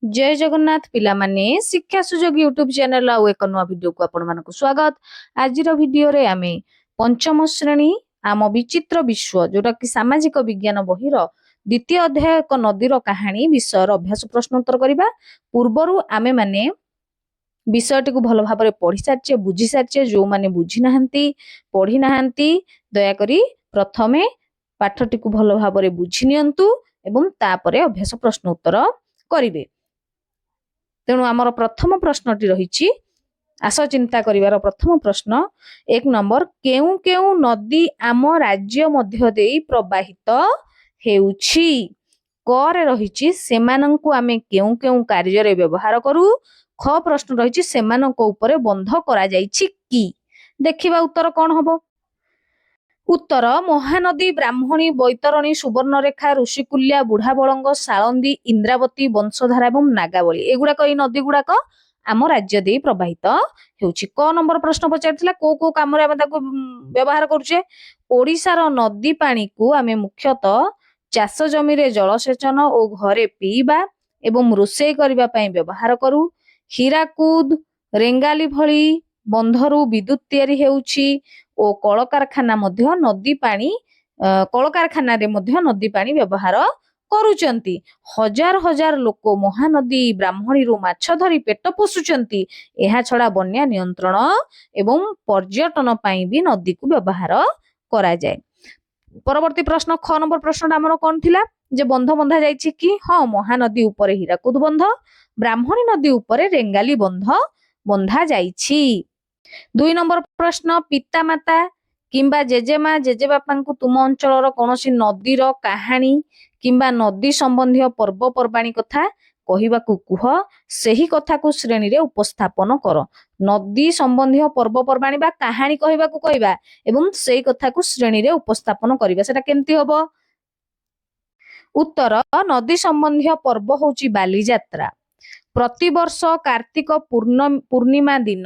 जय जगन्नाथ पिला माने शिक्षा सुजोग यूट्यूब चैनल आउ एक नुआ वीडियो को आपण मानक स्वागत। आज वीडियो रे आमे पंचम श्रेणी आम विचित्र विश्व जोटा कि सामाजिक विज्ञान बहिर द्वितीय अध्याय एक नदीर कहानी विषय अभ्यास प्रश्न उत्तर करबा पूर्वरु आमे माने विषयटी को भल भाव पढ़ी सारिचे बुझी सारिचे जो माने बुझी नाहंती पढ़ी नाहंती दया करी प्रथमे पाठटी को भल भाव बुझी नियंतु एवं तापरे अभ्यास प्रश्न उत्तर करिवे। तेणु आमर प्रथम प्रश्नटी रही आस चिंता करिवार प्रथम प्रश्न एक नंबर केउ केउ नदी आम राज्य मध्य देई प्रवाहित हेउछि क रे रही सेमानंकु आमे केउ केउ कार्य रे व्यवहार करू। ख प्रश्न रही सेमानंको उपरे बंध करा जाइछि कि देखिबा उत्तर कोन हबो। उत्तर महानदी ब्राह्मणी बैतरणी सुवर्णरेखा ऋषिकुल्या बुढ़ाबलंग सालंदी इंद्रावती वंशधारा एवं नागावली एगुड़ाक ये नदी गुड़ाक आम राज्य दे प्रवाहित होउछि। क नंबर प्रश्न पचारिथिला को काम रे आमे ताको व्यवहार करूचे। ओडिशार नदी पानी को आमे मुख्यतः चाष जमी रे जलसेचन और घरे पीबा एवं रोषेई करबा पई व्यवहार करू। हीराकुद रेंगाली भली बंधरू विद्युत तैयारी हेउछि ओ कलकारखाना मध्य नदी पानी कलकारखाना रे मध्य नदी पानी व्यवहार करूचंती। हजार हजार लोक महानदी ब्राह्मणी रु माछ धरी पेट पोषुचंती। एहा छड़ा बन्या नियंत्रण एवं पर्यटन पाई भी नदी को व्यवहार करा जाए। परवर्ती प्रश्न ख नंबर प्रश्न हमर कोन थिला जे बंध बंधा जाइछि कि हां महानदी ऊपर हीराकुद बंध ब्राह्मणी नदी ऊपर रेंगाली बंध बंधा जाइछि। 2 नंबर प्रश्न पिता माता किंबा जेजेमा जेजेबापा को तुम अंचल कौनसी नदीर कहानी किंबा नदी संबंधी पर्वपर्वाणी कथा कहवाकू कुह सही कथा को श्रेणी रे उपस्थापन कर। नदी संबंधी पर्वपर्वाणी बा कहानी कहवाकू कहबा एवं सही कथा को श्रेणी रे उपस्थापन करबा सेटा केमती हबो। उत्तर नदी संबंधी पर्व होची बालीजात्रा। प्रति वर्ष कार्तिक पूर्णिमा दिन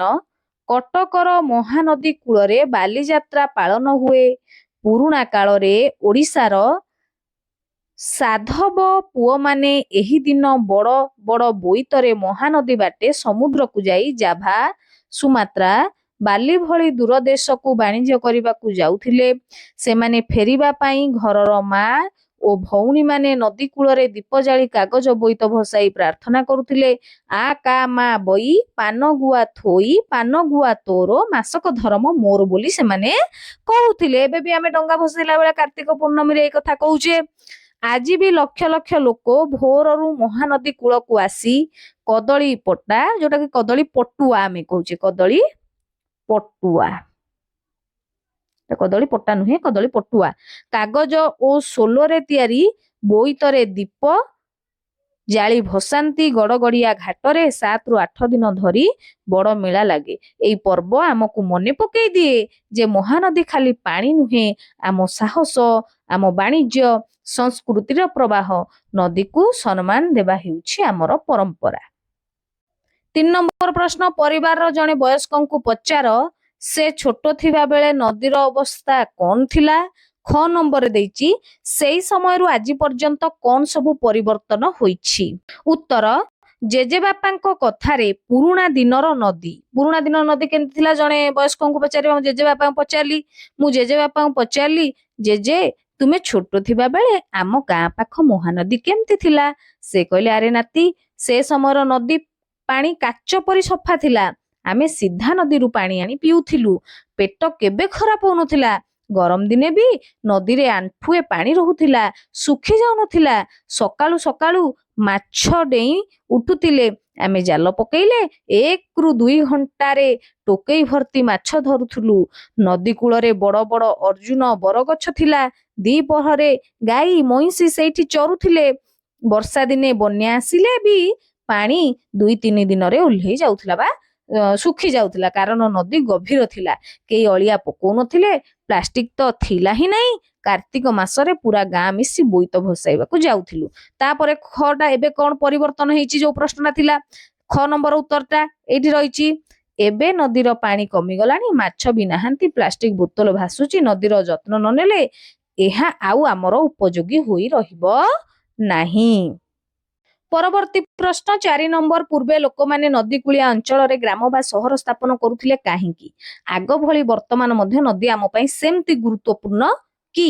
कटकर महानदी कूल बालीजात्रा पालन हुए। पुराणा काल रे ओडिशार साधव पुओ माने एही दिन बड़ बड़ बोईतरे महानदी बाटे समुद्र को जाई जाभा सुमात्रा बाली भली दूर देश को वाणिज्य करने को जाउथिले। सेमाने फेरिबा पाई घरर माँ ओ भौणी माने नदी कूल रे दीप जाली कागज बोईत भसाई प्रार्थना करुथिले। आ का मा बई पान गुआ थोई पान गुआ तोरो मासक धर्म मोर बोली से माने कहउथिले। एबे भी आमे डंगा भसाइला बेला कार्तिक पूर्णमी रे ए कथा कहउचे। आज भी लक्ष लक्ष लोक भोररु महानदी कूल को आसी कदली पट्टा जोटा कि कदली पटुआ आमे कहउचे कदली पटुआ कदली पट्टा नुहे कदली पटुआ कागज ओ सोलोरे तैयारी बोईतरे दीप जाली भसांती गड़गड़िया घाटरे 7 रु 8 दिन धरी बड़ मेला लगे। एई पर्व आमको मने पकई दिए जे महानदी खाली पानी नुहे आम साहस आम वाणिज्य संस्कृतिर प्रवाह नदी को सम्मान देवा हेउछि आमर परंपरा। 3 नंबर प्रश्न परिवार जने वयस्कों को पचार से छोट थिबा बेले नदीर अवस्था कौन थिला। ख नंबर देइछि सेई समय रु आज पर्यंत कौन सबु परिवर्तन होइछि। उत्तर जेजेबापांको कथारे पुरुणा दिनर नदी केमति थिला जने वयस्कों को पचारि हम जेजेबापा पचारली मु जेजेबापा पचारली जेजे तुमे छोट थिबा बेले आम गाँ पाख महानदी केमति थिला। से कहले अरे नाती से समयर नदी पानी काच परी सफा थिला। आमे सीधा नदी रु पानी आनी पिउथिलु। पेट केबे खराब होनुथिला। गरम दिने भी नदी रे आंठुए पानी रहुथिला सुखी जाउनथिला। सकाळु सकाळु माछ डेई उठुतिले। आमे जाल पकेइले 1 रु 2 घंटा रे टोकेई भर्ती माछ धरुथुलु। नदी कूल रे बड़ बड़ अर्जुन बरगछ थिला। दी पहरे गाई मईसी सेठी चरुथिले। वर्षा दिने बन्या आसिले भी पानी 2-3 दिन रे उल्हेई जाउथिला बा सुखी जाउथिला कारण नदी गभीर थिला। केई अलिया पकौ नथिले प्लास्टिक तो थिला ही नहीं। कार्तिक मासरे पूरा गाँ मिसी बोईत भसाइबा को जाउथिलु। तापरे खटा एबे कोन परिवर्तन हेइची जो प्रश्नटा थिला ख नंबर उत्तरटा एठी रहिची। एबे नदीर पानी कमी गलानी माछ भी नाहांती प्लास्टिक बोतल भासुची नदीर जत्न न नेले एहा आउ आमर उपयोगी होई रहिबो नाही। परवर्ती प्रश्न 4 नंबर पूर्वे लोक माने नदी कूलिया अंचल रे ग्राम बा सहर स्थापन करुथिले काहेकि आग भली वर्तमान मध्य नदी आम पई सेमती गुरुत्वपूर्ण की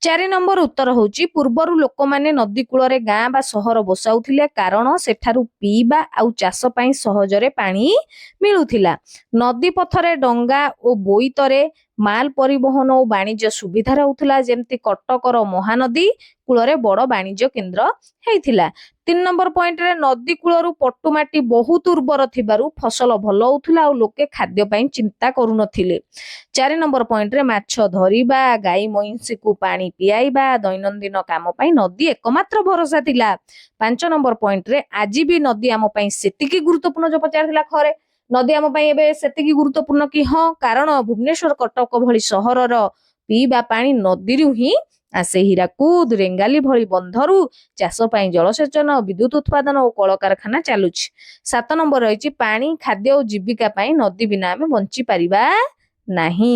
4 नंबर उत्तर होची पूर्वरु लोक माने नदी कूल रे गां बा सहर बसाउथिले कारण सेठारु पीबा आउ चाष पई सहजरे पानी मिलुथिला नदी पथरे डंगा ओ बोईतरे माल परिवहन और वाणिज्य सुविधा रहउथिला जेमती कटकर महानदी कूल बड़ वाणिज्य केन्द्र हेइथिला 3 नंबर पॉइंट रे नदी कूलरू पट्टुमाटी बहुत उर्वर थिबारु फसल भल होउथिला और लोके खाद्य पई चिंता करू नथिले 4 नंबर पॉइंट रे माछ धरिबा गाई मईंसी को पानी पियाइबा दैनंदिन काम पई नदी एकमात्र भरोसा थिला 5 नंबर पॉइंट रे आज भी नदी आम पई सेतिकी गुरुत्वपूर्ण जो पचारथिला खरे नदी आम पई एबे सेतिकी गुरुत्वपूर्ण कि हाँ कारण भुवनेश्वर कटक भली सहरर पीबा पानी नदीरु ही आसे हीराकुद रेंगाली भली बंधरु चाष पई जलसेचन विद्युत उत्पादन और कल कारखाना चालुछि 7 नंबर रहिछि पानी खाद्य और जीविका पई नदी बिना आमे बंची परिबा नाही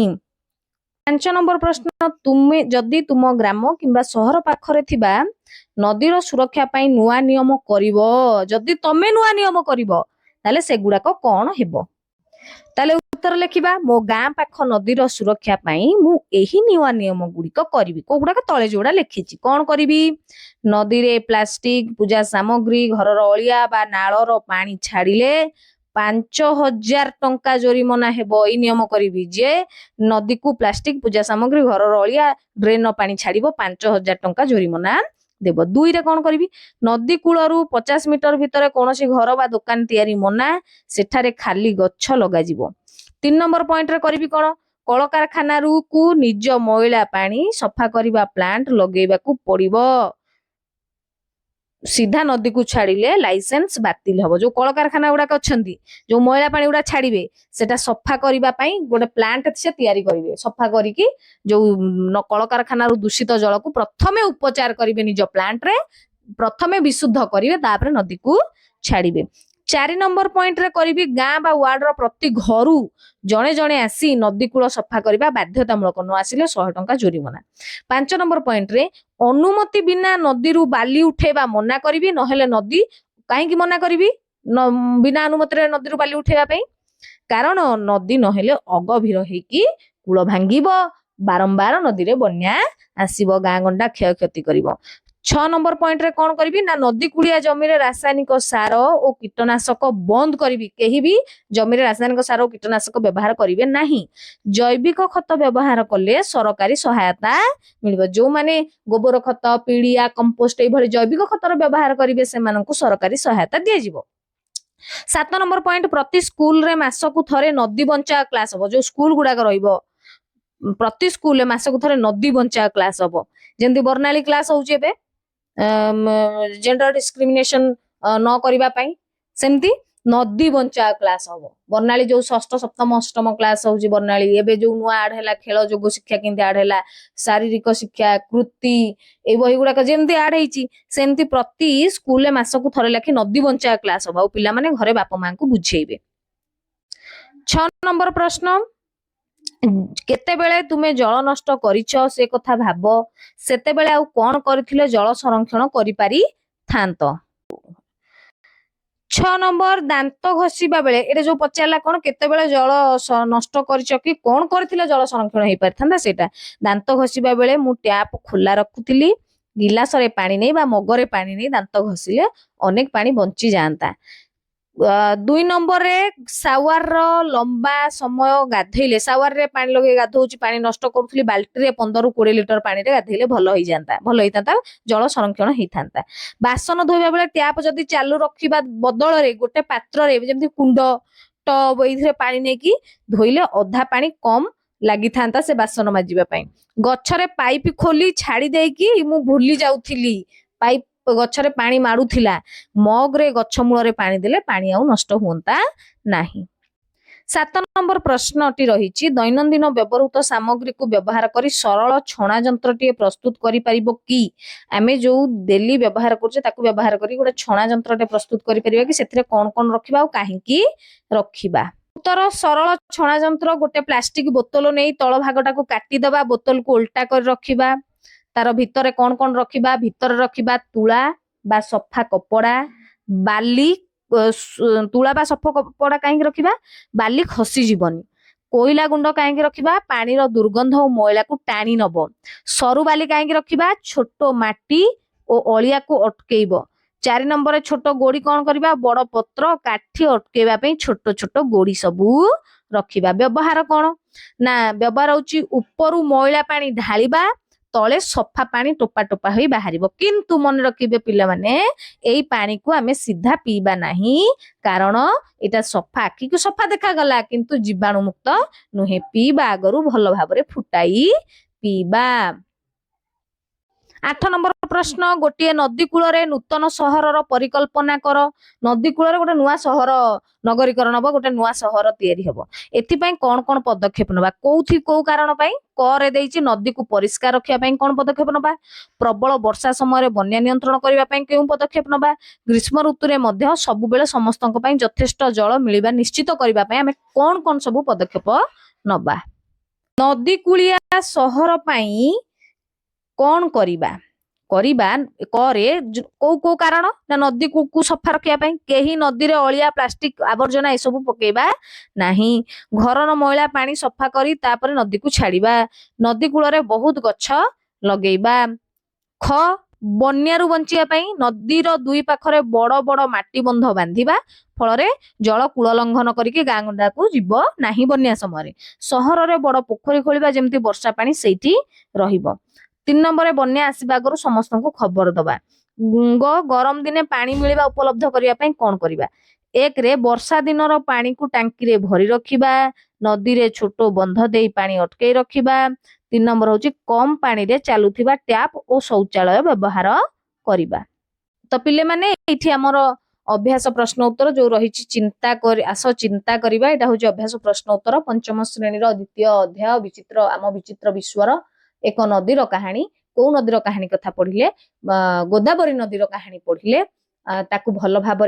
5 नंबर प्रश्न तुमे जदि तुम ग्राम किंबा सहर पाखरे थिबा नदीर सुरक्षा पई नुआ नियम करिवो जदि तमे नुआ नियम करिवो ताले सेगुडाक कोन हेबो ताले उत्तर लिखिबा मो गां पाख नदीर सुरक्षा पई मु एही नुआ नियम गुडिक करिवि कोगुडाक तळे जोडा लिखिछि कोन करिवि नदी रे प्लास्टिक पूजा सामग्री घरर अलिया बा नाळर पानी छाडिले 5000 टंका जोरिमाना हेबो ई नियम करिवि जे नदी को प्लास्टिक पूजा सामग्री घरर अलिया ड्रेन पानी छाडिबो 5000 टंका जोरिमाना देव 2 रे कोन करिवि नदी कूलरू 50 मीटर भितर कोनोसी घर बा दुकान तयारी मना सेठारे खाली गच्छ लगा जिवो 3 नंबर पॉइंट रे करिवि कोन कल कारखाना रु को निज मैला पानी सफा करिबा प्लांट लगेबा को पड़िबो सीधा नदी को छाड़िले लाइसेंस बातिल हबो जो कल कारखाना गुडा अछंती जो मैला पानी गुडा छाड़िबे सेटा सफा करिबा पई गोटे प्लांट से तयारी करिवे सफा करिकी जो कल कारखाना रु दूषित जल को प्रथमे उपचार करिवे निज प्लांट रे प्रथमे विशुद्ध करिवे तापर नदी को छाड़िबे 4 नंबर पॉइंट रे करिवि गां बा वार्ड रो प्रति घरु जणे जणे आसी नदी कूल सफा करिबा बाध्यतामूलक न आसिले 100 टंका जोरिमाना 5 नंबर पॉइंट रे अनुमति बिना नदी रु बाली उठेबा मना करिवि नहेले नदी काहे की मना करिवि बिना अनुमति रे नदी रु बाली उठेबा पई कारण नदी नहेले अगभीर हेकी कूल भांगिबो बारंबार नदी रे बन्या आसीबो गां गंडा क्षय क्षति करिवो 6 नंबर पॉइंट रे कोन करिवि ना नदी कुलिया जमी रे रासायनिक सार और कीटनाशक बंद करिवि केही भी जमी रे रासायनिक सार और कीटनाशक व्यवहार करिवे नाही जैविक खत व्यवहार कले सरकारी सहायता मिलिबो जो माने गोबर खत पीड़िया कंपोस्ट ए भली जैविक खतर व्यवहार करिवे से मानकु सरकारी सहायता दिया जिवो 7 नंबर पॉइंट प्रति स्कूल रे मासकु थरे नदी बंचा क्लास हो जो स्कूल गुडा रहिबो प्रति स्कूल रे मासकु थरे नदी बंचा क्लास हो जेंति बर्णाली क्लास होउचे बे जेंडर डिस्क्रिमिनेशन न करिबा पई सेमती नदी बंचा क्लास हबो बर्णाली जो षष्ठ सप्तम अष्टम क्लास होउची बर्णाली एबे जो नुआ आड हैला खेल जोग शिक्षा केंति आड हैला शारीरिक शिक्षा कृति ए बही गुडा जेमती आड हेची सेमती प्रति स्कूल मासकु थरे लाखि नदी बंचा क्लास हबो पिला माने घरे बापा मां को बुझेइबे 6 नंबर प्रश्न केते बेले तुमे जल नष्ट करिछो से कथा भाबो सेते बेले आउ कोन करथिले जल संरक्षण करि पारि थांतो 6 नंबर दांत घसीबा बेले एटे जो पचारला कोन केते बेले जल नष्ट करिछो कि कोन करथिले जल संरक्षण हेइ पारथांदा सेटा दांत घसीबा बेले मु टैप खुला रखुथिली गिलास रे पानी नै बा मगरे पानी नै दांत घसीले अनेक पानी बंची जानता 2 नंबर रे सावर रो लंबा समय गाधेले सावर रे पानी लगे गाधौची पानी नष्ट करूथली बाल्टी रे 15 20 लीटर पानी रे गाधेले भलो होई जानता भलो होइतांता जल संरक्षण हेइतांता बासन धोइबा बेले टैप जदी चालू रखिबा बदल रे गोटे पात्र रे जेमति कुंड टब एइथरे पानी नै की धोइले अधा पानी कम लागि थांता से बासन माजिबा पई गछरे पाइप खोली छाडी देई की मु भूली जाउथिली पाइप गछरे पानी मारुथिला मग रे गछ मूल रे पानी देले पानी आउ नष्ट होंता नाही 7 नंबर प्रश्नटी रहिछि दैनंदिन व्यवहृत सामग्री को व्यवहार करी सरल छणा जंत्रटी प्रस्तुत करि परिबो की आमे जो डेली व्यवहार करछे ताकू व्यवहार करी गोटे छणा जंत्रटे प्रस्तुत करि परिबा कि सेथिरे कोन कोन रखिबा आ काहे की रखिबा उत्तर सरल छणा जंत्र गोटे प्लास्टिक बोतल नै तळ भागटा को काटी दबा बोतल को उल्टा कर रखिबा तार भितर कौन कौन रखिबा भितर रखिबा तुला बा सफा कपड़ा बाली तुला बा सफा कपड़ा कहीं रखिबा बाली खसी जीवनी कोईला गुंड कहीं रखिबा पानी रो दुर्गंध और मैला को टाणी नब सरू बाली कहीं रखिबा छोट माटी और अलिया को अटकेइब 4 नंबर छोट गोड़ी कौन करबा बड़ पत्र काठी अटकेबा पई छोट छोट गोड़ी सबू रखिबा व्यवहार कौन ना व्यवहार होची ऊपरू मैला पानी ढालिबा तले सफा पानी टोपा टोपा होई बाहरिबो किंतु मन रखिबे पिला माने एई पानी को आमे सीधा पीबा नाही कारण एटा सफा आखि को सफा देखा गला किंतु जीवाणु मुक्त नुहे पीबा आगरु भलो भाबरे फुटाई पीबा 8 नंबर प्रश्न गोटे नदी कूल नूतन सहर परिकल्पना कर नदी कूल गोटे नुआ सहर नगरीकरण हम गोटे नुआ सहर तैयारी हम एथिपाई कौन कौन पदक्षेप नबा कोउथि को कारण पाई करे देइछि नदी को परिष्कार रखिया पाई कौन पदक्षेप नबा प्रबल वर्षा समय बन्या नियंत्रण करबा पाई केउ पदक्षेप नबा ग्रीष्म ऋतु रे मध्य सब बेले समस्तक पाई यथेष्ट जल मिलिबा निश्चित करबा पाई हमें कौन कौन सब पदक्षेप नबा नदी कूलिया सहर पाई कौन करिबा करिबा करे को को कारण ना नदी को सफा रखिया पाई केही नदी रे अलिया प्लास्टिक आवर्जना ए सब पकेबा नाही घरर मैला पानी सफा करी तापर नदी को छाड़ीबा नदी कूल रे बहुत गछ लगेइबा ख बन्यारू बंचिया पाई नदीर दुई पाखरे बड़ बड़ माटी बंध बांधिबा फल जल कूल लंघन करके गाँ गंडा को जीव नाही बन्या समय सहर रे बड़ पोखरी खोलिबा जेमती वर्षा पानी सेठी रहिबो 3 नंबर बन्या आसवा आगु समस्त को खबर दबा गरम दिने पानी मिलवा उपलब्ध करने पाई कौन करबा एक रे वर्षा दिनर पानी को टांकी रे भरी रखिबा नदी रे छोट बंध देई पानी अटकई रखिबा 3 नंबर होची कम पानी रे चालुथिबा टैप और शौचालय व्यवहार करबा तो पिले माने एठी हमर अभ्यास प्रश्न उत्तर जो रही चिंता कर आस चिंता करबा एटा होची अभ्यास प्रश्न उत्तर पंचम श्रेणी रो द्वितीय अध्याय विचित्र आम विचित्र विश्वर एक नदीर कहानी को नदीर कहानी कथा पढ़िले गोदावरी नदीर कहानी पढ़िले ताकू भल भाव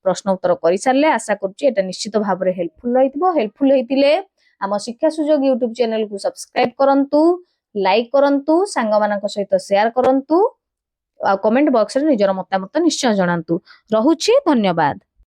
प्रश्न उत्तर कर सारे आशा करुच्ची निश्चित भाव हेल्पफुल हेल्पफुल होते आम शिक्षा सुजोग यूट्यूब चैनल को सब्सक्राइब करंतु लाइक करंतु सांग मानक सहित शेयर करंतु कमेंट बॉक्स रे निजर मतामत निश्चय जणांतु रहुछि धन्यवाद।